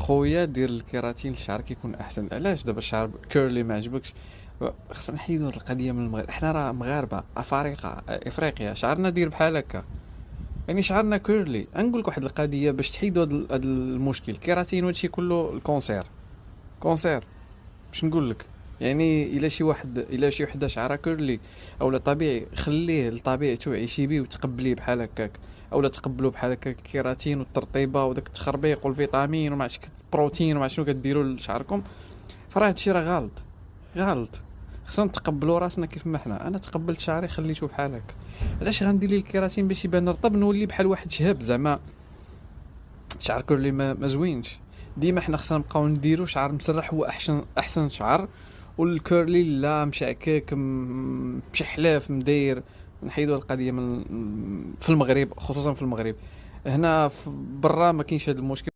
خويا دير الكيراتين الشعر كيكون احسن. علاش دابا الشعر كيرلي ما عجبكش؟ خصنا نحيدو هاد القضيه من المغرب. حنا راه مغاربه افارقه افريقيا، شعرنا دير بحال هكا. يعني شعرنا كيرلي. نقول لك واحد القضيه باش تحيدوا هاد المشكل. الكيراتين وهادشي كله الكونسير كونسير. باش نقول لك، يعني الا شي وحده شعرها كيرلي اولا طبيعي، خليه لطبيعته عيشي بيه وتقبليه بحال هكاك. اولا تقبلوا بحال هكاك الكيراتين والترطيبه وداك التخربيق والفيتامين وما عرفتش البروتين وما شنو كديروا لشعركم. فراه هادشي راه غلط غلط. خصنا نتقبلوا راسنا كيف ما حنا. انا تقبلت شعري خليته بحال هكا. علاش غندير ليه الكيراتين باش يبان رطب نولي بحال واحد شهاب زعما؟ شعر كيرلي ما زوينش. ديما حنا خصنا نبقاو نديرو شعر مسرح هو احسن شعر. والكيرلي لا مشعكك مشحلاف مداير. نحيدوا القضيه في المغرب، خصوصا في المغرب. هنا برا ما كاينش هذا المشكل.